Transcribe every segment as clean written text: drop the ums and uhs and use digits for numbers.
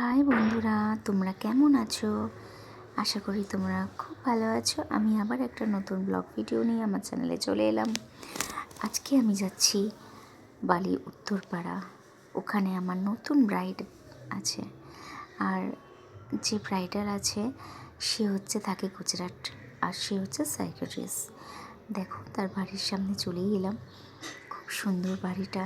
High বন্ধুরা, তোমরা কেমন আছো? আশা করি তোমরা খুব ভালো আছো। আমি আবার একটা নতুন ব্লগ ভিডিও নিয়ে আমার চ্যানেলে চলে এলাম। আজকে আমি যাচ্ছি বালি উত্তরপাড়া। ওখানে আমার নতুন ব্রাইড আছে, আর যে ব্রাইডাল আছে সে থাকে গুজরাট, আর সে হচ্ছে সাইকিয়াট্রিস্ট। দেখো, তার বাড়ির সামনে চলেই এলাম। খুব সুন্দর বাড়িটা,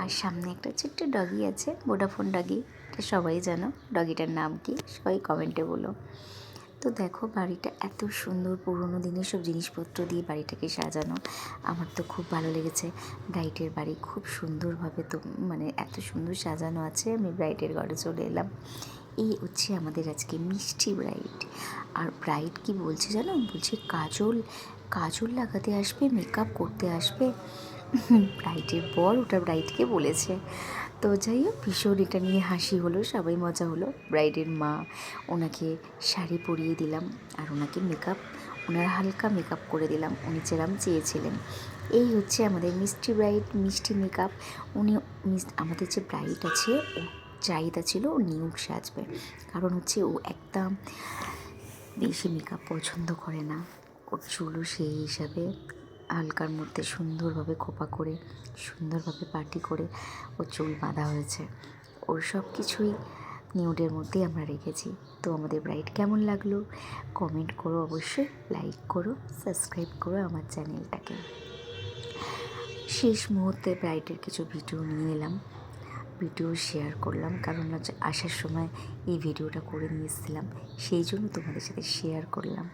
আর সামনে একটা ছোট্ট ডগি আছে, ভোডাফোন ডগি। এটা সবাই জানো ডগিটার নাম কি, সবাই কমেন্টে বলো। তো দেখো, বাড়িটা এত সুন্দর, পুরোনো দিনের সব জিনিসপত্র দিয়ে বাড়িটাকে সাজানো। আমার তো খুব ভালো লেগেছে। ব্রাইডের বাড়ি খুব সুন্দরভাবে, তো মানে এত সুন্দর সাজানো আছে। আমি ব্রাইডের ঘরে চলে এলাম। এই হচ্ছে আমাদের আজকে মিষ্টি ব্রাইড। আর ব্রাইড কি বলছে জানো, বলছে কাজল কাজল লাগাতে আসবে, মেকআপ করতে আসবে। ব্রাইডের বর ওটা ব্রাইডকে বলেছে। তো যাই হোক, ভীষণ এটা নিয়ে হাসি হলো, সবাই মজা হলো। ব্রাইডের মা, ওনাকে শাড়ি পরিয়ে দিলাম, আর ওনাকে ওনার হালকা মেকআপ করে দিলাম, উনি যেরকম চেয়েছিলেন। এই হচ্ছে আমাদের মিষ্টি ব্রাইড, মিষ্টি মেকআপ। উনি আমাদের যে ব্রাইড আছে, ও চাহিদা ছিল ও নিউড সাজবে, কারণ হচ্ছে ও একদম বেশি মেকআপ পছন্দ করে না। ওর চুলও সেই হিসাবে হালকার মধ্যে সুন্দরভাবে খোপা করে, সুন্দরভাবে পার্টি করে ওর চুল বাঁধা হয়েছে। ওর সব কিছুই নিউডের মধ্যেই আমরা রেখেছি। তো আমাদের ব্রাইড কেমন লাগলো কমেন্ট করো, অবশ্যই লাইক করো, সাবস্ক্রাইব করো আমার চ্যানেলটাকে। শেষ মুহূর্তে ব্রাইডের কিছু ভিডিও নিয়ে এলাম, ভিডিও শেয়ার করলাম, কারণ হচ্ছে আসার সময় এই ভিডিওটা করে নিয়ে এসেছিলাম, সেই জন্য তোমাদের সাথে শেয়ার করলাম।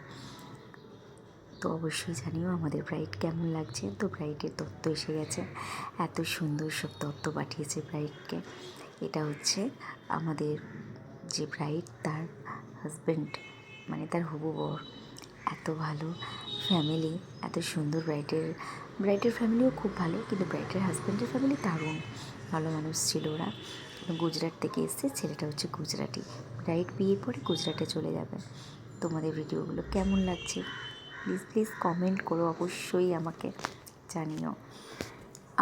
তো অবশ্যই জানিও আমাদের ব্রাইড কেমন লাগছে। তো ব্রাইডের তত্ত্ব এসে গেছে, এত সুন্দর সব তত্ত্ব পাঠিয়েছে ব্রাইডকে। এটা হচ্ছে আমাদের যে ব্রাইড, তার হাজব্যান্ড, মানে তার হবু বর। এত ভালো ফ্যামিলি, এত সুন্দর। ব্রাইডের ফ্যামিলিও খুব ভালো, কিন্তু ব্রাইডের হাজব্যান্ডের ফ্যামিলি দারুণ ভালো মানুষ ছিল। ওরা গুজরাট থেকে এসছে, ছেলেটা হচ্ছে গুজরাটি। ব্রাইড বিয়ের পরে গুজরাটে চলে যাবে। তোমাদের ভিডিওগুলো কেমন লাগছে প্লিজ প্লিজ কমেন্ট করো, অবশ্যই আমাকে জানিও।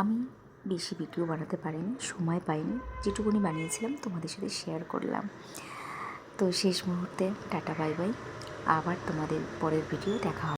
আমি বেশি ভিডিও বানাতে পারিনি, সময় পাইনি, যেটুকুনি বানিয়েছিলাম তোমাদের সাথে শেয়ার করলাম। তো শেষ মুহূর্তে টাটা বাই বাই, আবার তোমাদের পরের ভিডিও দেখা হবে।